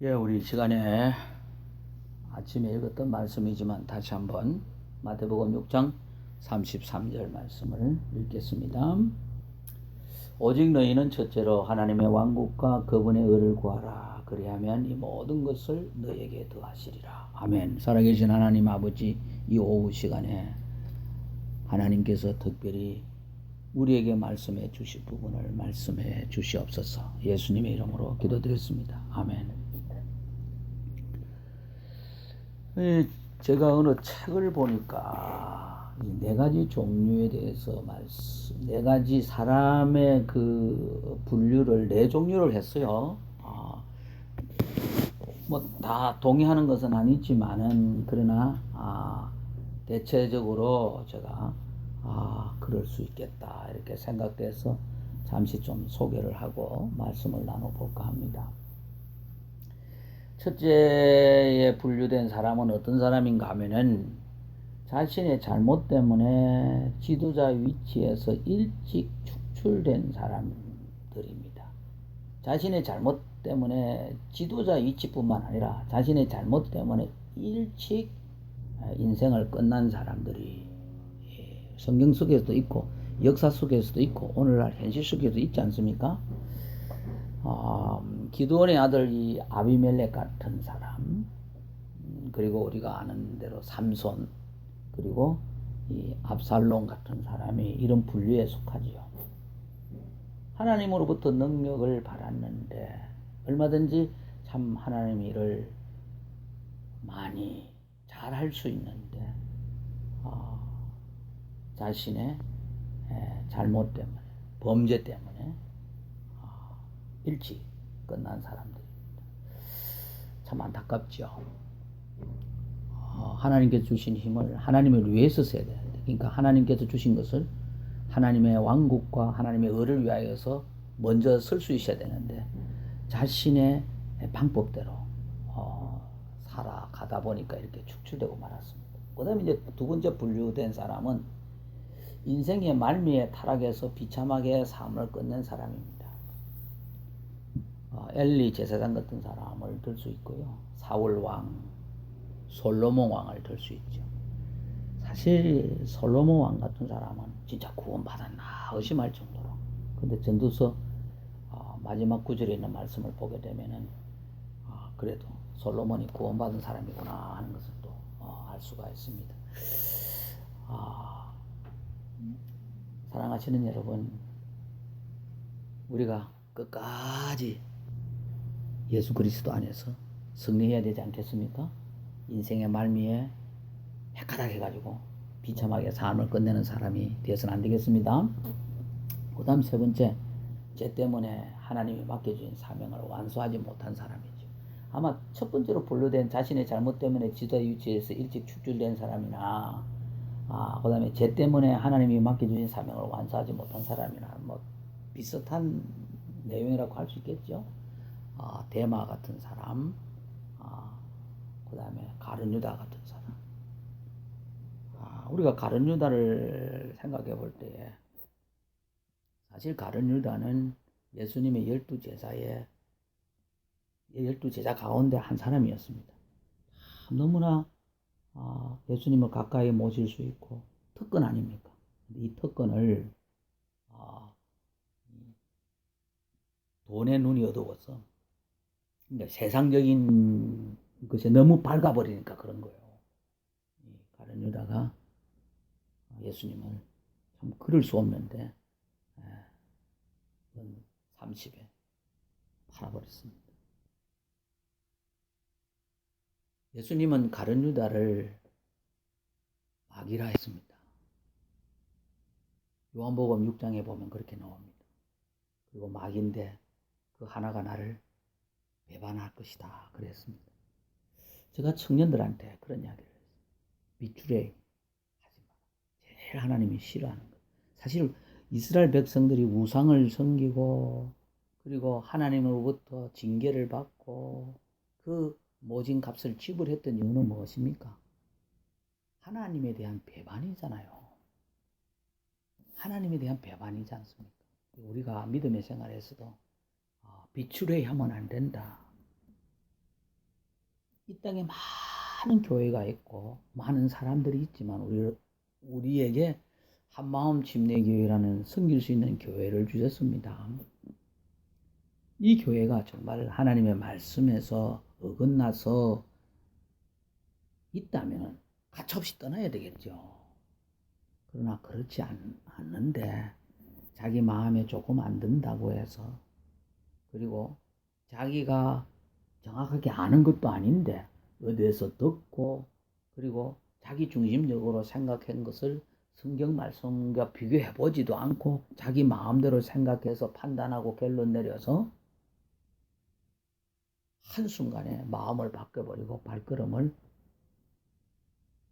예, 우리 시간에 아침에 읽었던 말씀이지만 다시 한번 마태복음 6장 33절 말씀을 읽겠습니다. 오직 너희는 첫째로 하나님의 왕국과 그분의 의를 구하라. 그리하면 이 모든 것을 너희에게 더하시리라. 아멘. 살아계신 하나님 아버지, 이 오후 시간에 하나님께서 특별히 우리에게 말씀해 주실 부분을 말씀해 주시옵소서. 예수님의 이름으로 기도드렸습니다. 아멘. 제가 어느 책을 보니까 이 네 가지 종류에 대해서 네 가지 사람의 그 분류를 네 종류를 했어요. 뭐 다 동의하는 것은 아니지만은 그러나 대체적으로 제가 그럴 수 있겠다 이렇게 생각돼서 잠시 좀 소개를 하고 말씀을 나눠볼까 합니다. 첫째에 분류된 사람은 어떤 사람인가 하면은 자신의 잘못 때문에 지도자 위치에서 일찍 축출된 사람들입니다. 자신의 잘못 때문에 지도자 위치뿐만 아니라 자신의 잘못 때문에 일찍 인생을 끝난 사람들이 성경 속에서도 있고 역사 속에서도 있고 오늘날 현실 속에도 있지 않습니까? 기드온의 아들 이 아비멜렉 같은 사람, 그리고 우리가 아는 대로 삼손, 그리고 이 압살롬 같은 사람이 이런 분류에 속하지요. 하나님으로부터 능력을 받았는데 얼마든지 참 하나님 일을 많이 잘할 수 있는데 자신의 잘못 때문에, 범죄 때문에 일찍 끝난 사람들입니다. 참 안타깝죠. 하나님께서 주신 힘을 하나님을 위해서 써야 되는데, 그러니까 하나님께서 주신 것을 하나님의 왕국과 하나님의 의를 위하여서 먼저 쓸 수 있어야 되는데 자신의 방법대로 살아가다 보니까 이렇게 축출되고 말았습니다. 그 다음에 이제 두 번째 분류된 사람은 인생의 말미에 타락해서 비참하게 삶을 끝낸 사람입니다. 엘리 제사장 같은 사람을 들 수 있고요. 사울 왕, 솔로몬 왕을 들 수 있죠. 사실 솔로몬 왕 같은 사람은 진짜 구원받았나 의심할 정도로. 근데 전도서 마지막 구절에 있는 말씀을 보게 되면은 그래도 솔로몬이 구원받은 사람이구나 하는 것을 또 알 수가 있습니다. 사랑하시는 여러분, 우리가 끝까지 예수 그리스도 안에서 승리해야 되지 않겠습니까? 인생의 말미에 헷가닥 해가지고 비참하게 삶을 끝내는 사람이 되어서는 안 되겠습니다. 그 다음 세 번째, 죄 때문에 하나님이 맡겨주신 사명을 완수하지 못한 사람이죠. 아마 첫 번째로 분류된 자신의 잘못 때문에 지도자 위치에서 일찍 축출된 사람이나 그 다음에 죄 때문에 하나님이 맡겨주신 사명을 완수하지 못한 사람이나 뭐 비슷한 내용이라고 할 수 있겠죠. 데마 같은 사람, 그 다음에 가룟 유다 같은 사람. 우리가 가룟 유다를 생각해 볼 때에 사실 가룟 유다는 예수님의 12제자의 12제자 가운데 한 사람이었습니다. 너무나 예수님을 가까이 모실 수 있고 특권 아닙니까? 이 특권을 돈의 눈이 어두워서 그러니까 세상적인 것에 너무 밝아버리니까 그런 거예요. 가룟 유다가 예수님을 참 그럴 수 없는데 30에 팔아버렸습니다. 예수님은 가룟 유다를 마귀라 했습니다. 요한복음 6장에 보면 그렇게 나옵니다. 그리고 마귀인데 그 하나가 나를 배반할 것이다 그랬습니다. 제가 청년들한테 그런 이야기를 했어요. 비추레 하지 마라. 제일 하나님이 싫어하는 것. 사실 이스라엘 백성들이 우상을 섬기고 그리고 하나님으로부터 징계를 받고 그 모진 값을 지불했던 이유는 무엇입니까? 하나님에 대한 배반이잖아요. 하나님에 대한 배반이지 않습니까? 우리가 믿음의 생활에서도 비추레 하면 안 된다. 이 땅에 많은 교회가 있고 많은 사람들이 있지만 우리에게 한마음 침례교회라는 섬길 수 있는 교회를 주셨습니다. 이 교회가 정말 하나님의 말씀에서 어긋나서 있다면 가차없이 떠나야 되겠죠. 그러나 그렇지 않는데 자기 마음에 조금 안 든다고 해서, 그리고 자기가 정확하게 아는 것도 아닌데 어디에서 듣고, 그리고 자기 중심적으로 생각한 것을 성경 말씀과 비교해 보지도 않고 자기 마음대로 생각해서 판단하고 결론 내려서 한순간에 마음을 바꿔버리고 발걸음을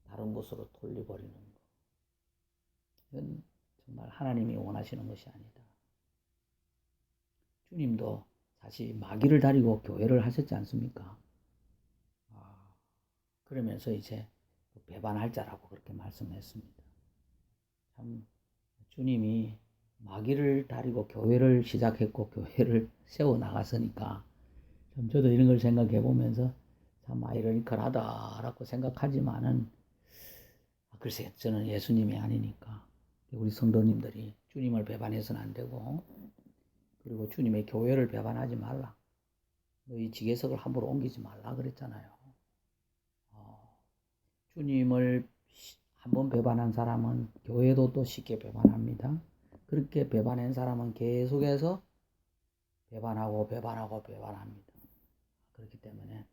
다른 곳으로 돌려버리는 것. 이건 정말 하나님이 원하시는 것이 아니다. 주님도 사실 마귀를 다리고 교회를 하셨지 않습니까? 그러면서 이제 배반할 자라고 그렇게 말씀했습니다. 참 주님이 마귀를 다리고 교회를 시작했고 교회를 세워 나갔으니까 참 저도 이런 걸 생각해 보면서 참 아이러니컬하다라고 생각하지만은, 글쎄 저는 예수님이 아니니까 우리 성도님들이 주님을 배반해서는 안 되고, 그리고 주님의 교회를 배반하지 말라. 너희 지계석을 함부로 옮기지 말라 그랬잖아요. 주님을 한번 배반한 사람은 교회도 또 쉽게 배반합니다. 그렇게 배반한 사람은 계속해서 배반합니다. 그렇기 때문에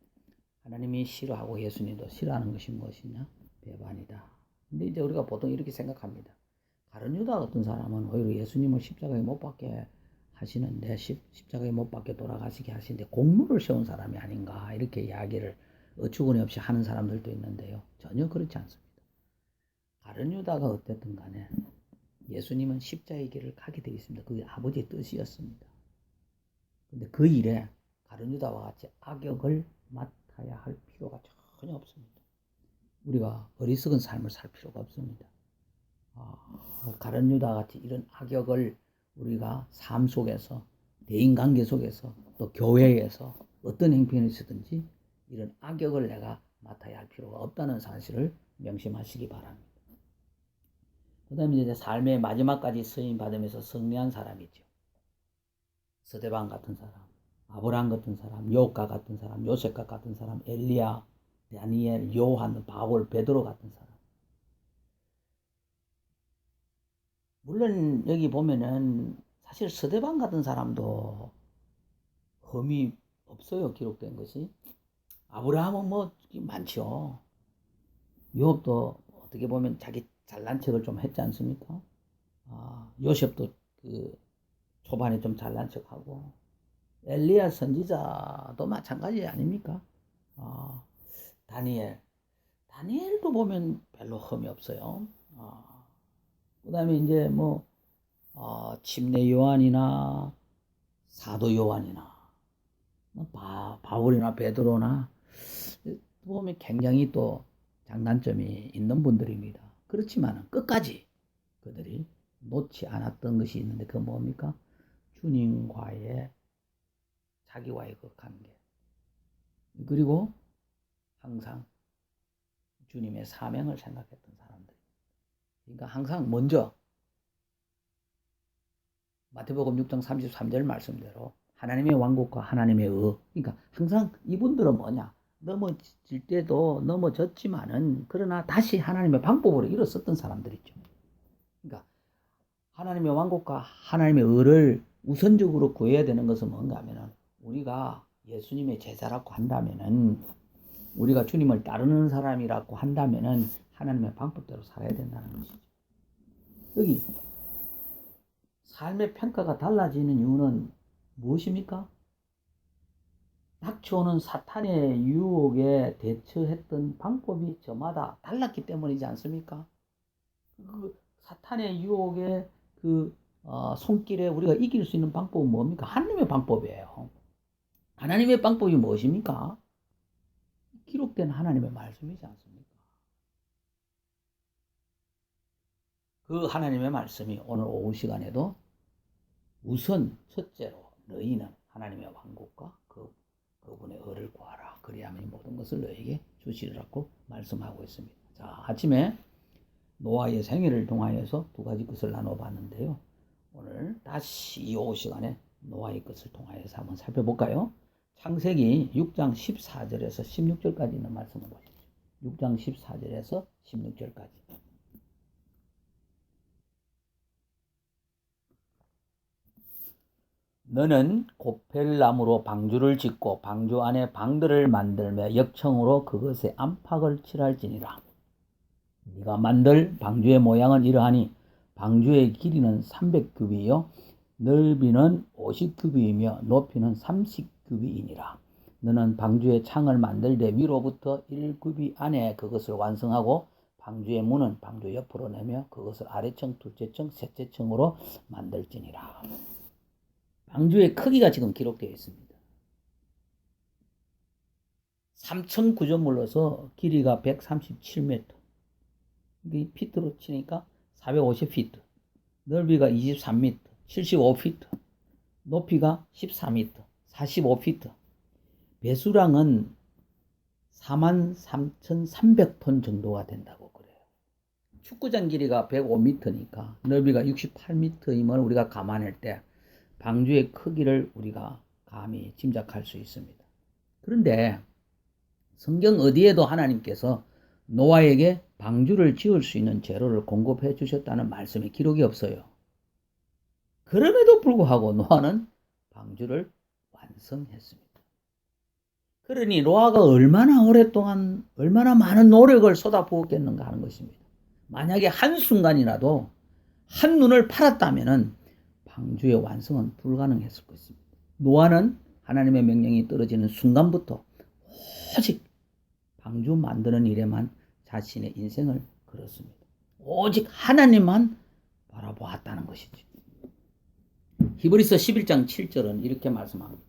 하나님이 싫어하고 예수님도 싫어하는 것이 무엇이냐? 배반이다. 근데 이제 우리가 보통 이렇게 생각합니다. 가룟 유다 같은 사람은 오히려 예수님을 십자가에 못 박게 하시는데, 십자가에 못 박게 돌아가시게 하시는데 공로를 세운 사람이 아닌가, 이렇게 이야기를 어처구니 없이 하는 사람들도 있는데요. 전혀 그렇지 않습니다. 가룟 유다가 어쨌든 간에 예수님은 십자가의 길을 가게 되어 있습니다. 그게 아버지의 뜻이었습니다. 근데 그 일에 가룟 유다와 같이 악역을 맡아야 할 필요가 전혀 없습니다. 우리가 어리석은 삶을 살 필요가 없습니다. 가룟 유다 같이 이런 악역을 우리가 삶 속에서, 대인관계 속에서, 또 교회에서 어떤 행편이든지 이런 악역을 내가 맡아야 할 필요가 없다는 사실을 명심하시기 바랍니다. 그 다음에 이제 삶의 마지막까지 쓰임 받으면서 승리한 사람이죠. 스데반 같은 사람, 아브라함 같은 사람, 욥과 같은 사람, 요셉과 같은 사람, 엘리야, 다니엘, 요한, 바울, 베드로 같은 사람. 물론 여기 보면은 사실 스데반 같은 사람도 흠이 없어요. 기록된 것이. 아브라함은 뭐 많죠. 욥도 어떻게 보면 자기 잘난 척을 좀 했지 않습니까? 요셉도 그 초반에 좀 잘난 척하고, 엘리야 선지자도 마찬가지 아닙니까? 다니엘도 보면 별로 흠이 없어요. 그 다음에 이제 뭐 침례 요한이나 사도 요한이나 바울이나 베드로나 보면 굉장히 또 장단점이 있는 분들입니다. 그렇지만 끝까지 그들이 놓지 않았던 것이 있는데, 그건 뭡니까? 주님과의 자기와의 그 관계, 그리고 항상 주님의 사명을 생각했던 사람들. 그러니까 항상 먼저 마태복음 6장 33절 말씀대로 하나님의 왕국과 하나님의 그러니까 항상 이분들은 뭐냐? 넘어질 때도 넘어졌지만은 그러나 다시 하나님의 방법으로 일어섰던 사람들이죠. 그러니까 하나님의 왕국과 하나님의 의를 우선적으로 구해야 되는 것은 뭔가 하면은, 우리가 예수님의 제자라고 한다면은, 우리가 주님을 따르는 사람이라고 한다면은 하나님의 방법대로 살아야 된다는 것이죠. 여기 삶의 평가가 달라지는 이유는 무엇입니까? 닥쳐오는 사탄의 유혹에 대처했던 방법이 저마다 달랐기 때문이지 않습니까? 그 사탄의 유혹에 손길에 우리가 이길 수 있는 방법은 뭡니까? 하나님의 방법이에요. 하나님의 방법이 무엇입니까? 기록된 하나님의 말씀이지 않습니까? 그 하나님의 말씀이 오늘 오후 시간에도 우선 첫째로 너희는 하나님의 왕국과 그 그분의 의를 구하라. 그리하면 모든 것을 너에게 주시리라고 말씀하고 있습니다. 자, 아침에 노아의 생애를 통하여서 두 가지 것을 나눠봤는데요. 오늘 다시 이 오후 시간에 노아의 것을 통하여서 한번 살펴볼까요? 창세기 6장 14절에서 16절까지 있는 말씀을 보십시오. 6장 14절에서 16절까지. 너는 고펠나무로 방주를 짓고 방주 안에 방들을 만들며 역청으로 그것에 안팎을 칠할지니라. 네가 만들 방주의 모양은 이러하니 방주의 길이는 300규비요 넓이는 50규비이며 높이는 30규비이니라. 너는 방주의 창을 만들되 위로부터 1규비 안에 그것을 완성하고 방주의 문은 방주 옆으로 내며 그것을 아래층, 둘째층, 셋째층으로 만들지니라. 방주의 크기가 지금 기록되어 있습니다. 3층 구조물로서 길이가 137m, 피트로 치니까 450피트, 넓이가 23m, 75피트, 높이가 14m, 45피트, 배수량은 43,300톤 정도가 된다고 그래요. 축구장 길이가 105m니까 넓이가 68m임을 우리가 감안할 때 방주의 크기를 우리가 감히 짐작할 수 있습니다. 그런데 성경 어디에도 하나님께서 노아에게 방주를 지을 수 있는 재료를 공급해 주셨다는 말씀이 기록이 없어요. 그럼에도 불구하고 노아는 방주를 완성했습니다. 그러니 노아가 얼마나 오랫동안 얼마나 많은 노력을 쏟아부었겠는가 하는 것입니다. 만약에 한순간이라도 한눈을 팔았다면 방주의 완성은 불가능했을 것입니다. 노아는 하나님의 명령이 떨어지는 순간부터 오직 방주 만드는 일에만 자신의 인생을 걸었습니다. 오직 하나님만 바라보았다는 것이죠. 히브리서 11장 7절은 이렇게 말씀합니다.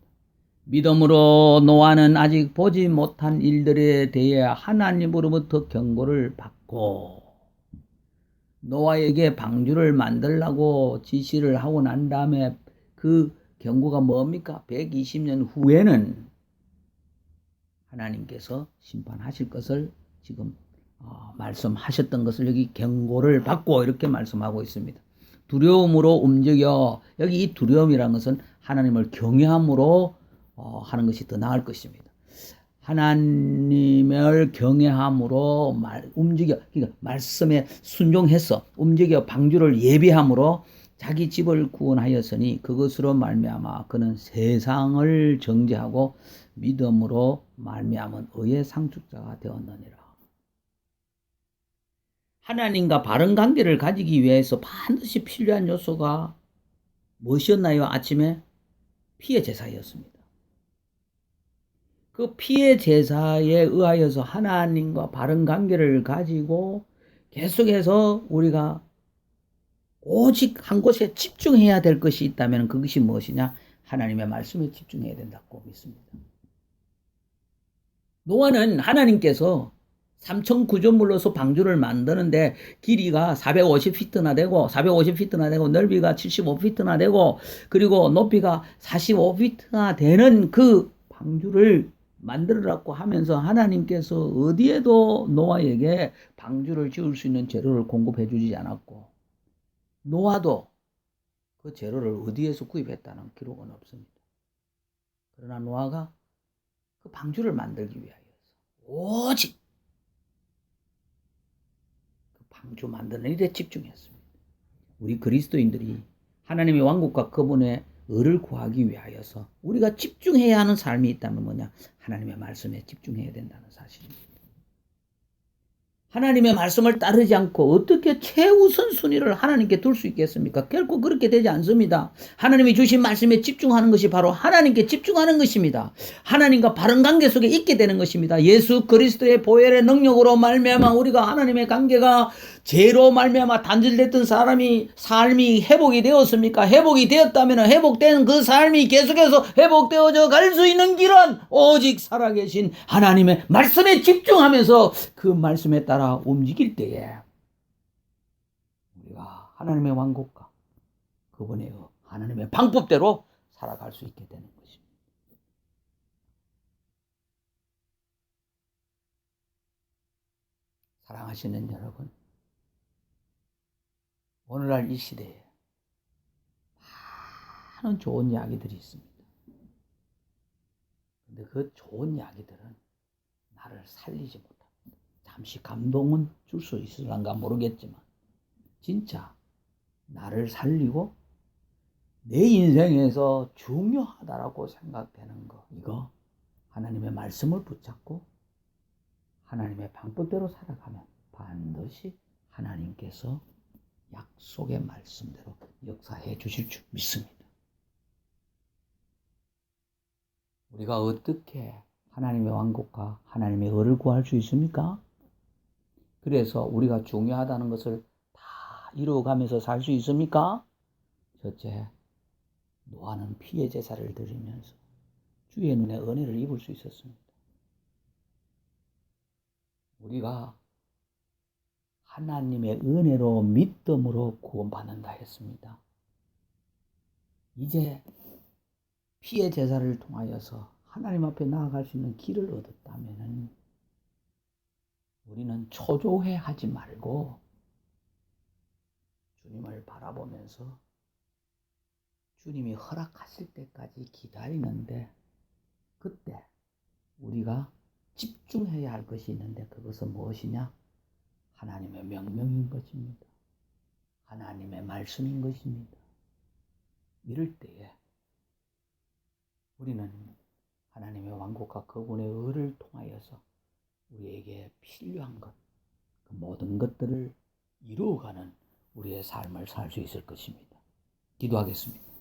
믿음으로 노아는 아직 보지 못한 일들에 대해 하나님으로부터 경고를 받고, 노아에게 방주를 만들라고 지시를 하고 난 다음에 그 경고가 뭡니까? 120년 후에는 하나님께서 심판하실 것을 지금 말씀하셨던 것을 여기 경고를 받고 이렇게 말씀하고 있습니다. 두려움으로 움직여, 여기 이 두려움이라는 것은 하나님을 경외함으로 하는 것이 더 나을 것입니다. 하나님을 경외함으로 움직여, 그러니까 말씀에 순종해서 움직여 방주를 예비함으로 자기 집을 구원하였으니 그것으로 말미암아 그는 세상을 정죄하고 믿음으로 말미암은 의의 상속자가 되었느니라. 하나님과 바른 관계를 가지기 위해서 반드시 필요한 요소가 무엇이었나요? 아침에 피의 제사였습니다. 그 피의 제사에 의하여서 하나님과 바른 관계를 가지고 계속해서 우리가 오직 한 곳에 집중해야 될 것이 있다면 그것이 무엇이냐? 하나님의 말씀에 집중해야 된다고 믿습니다. 노아는 하나님께서 3층 구조물로서 방주를 만드는데 길이가 450피트나 되고 넓이가 75피트나 되고 그리고 높이가 45피트나 되는 그 방주를 만들으라고 하면서 하나님께서 어디에도 노아에게 방주를 지을 수 있는 재료를 공급해 주지 않았고 노아도 그 재료를 어디에서 구입했다는 기록은 없습니다. 그러나 노아가 그 방주를 만들기 위하여서 오직 그 방주 만드는 일에 집중했습니다. 우리 그리스도인들이 하나님의 왕국과 그분의 의를 구하기 위하여서 우리가 집중해야 하는 삶이 있다면 뭐냐? 하나님의 말씀에 집중해야 된다는 사실입니다. 하나님의 말씀을 따르지 않고 어떻게 최우선 순위를 하나님께 둘 수 있겠습니까? 결코 그렇게 되지 않습니다. 하나님이 주신 말씀에 집중하는 것이 바로 하나님께 집중하는 것입니다. 하나님과 바른 관계 속에 있게 되는 것입니다. 예수 그리스도의 보혈의 능력으로 말미암아 우리가 하나님의 관계가 죄로 말미암아 단절됐던 삶이 회복이 되었습니까? 회복이 되었다면 회복된 그 삶이 계속해서 회복되어져 갈 수 있는 길은 오직 살아계신 하나님의 말씀에 집중하면서 그 말씀에 따라 움직일 때에 우리가 하나님의 왕국과 그분의 하나님의 방법대로 살아갈 수 있게 되는 것입니다. 사랑하시는 여러분, 오늘날 이 시대에 많은 좋은 이야기들이 있습니다. 근데 그 좋은 이야기들은 나를 살리지 못합니다. 잠시 감동은 줄 수 있을란가 모르겠지만 진짜 나를 살리고 내 인생에서 중요하다라고 생각되는 거, 이거 하나님의 말씀을 붙잡고 하나님의 방법대로 살아가면 반드시 하나님께서 약속의 말씀대로 역사해 주실 줄 믿습니다. 우리가 어떻게 하나님의 왕국과 하나님의 의를 구할 수 있습니까? 그래서 우리가 중요하다는 것을 다 이루어가면서 살 수 있습니까? 첫째, 노아는 피의 제사를 드리면서 주의 눈에 은혜를 입을 수 있었습니다. 우리가 하나님의 은혜로 믿음으로 구원받는다 했습니다. 이제 피의 제사를 통하여서 하나님 앞에 나아갈 수 있는 길을 얻었다면 우리는 초조해하지 말고 주님을 바라보면서 주님이 허락하실 때까지 기다리는데, 그때 우리가 집중해야 할 것이 있는데 그것은 무엇이냐? 하나님의 명령인 것입니다. 하나님의 말씀인 것입니다. 이럴 때에 우리는 하나님의 왕국과 그분의 의를 통하여서 우리에게 필요한 것, 그 모든 것들을 이루어가는 우리의 삶을 살 수 있을 것입니다. 기도하겠습니다.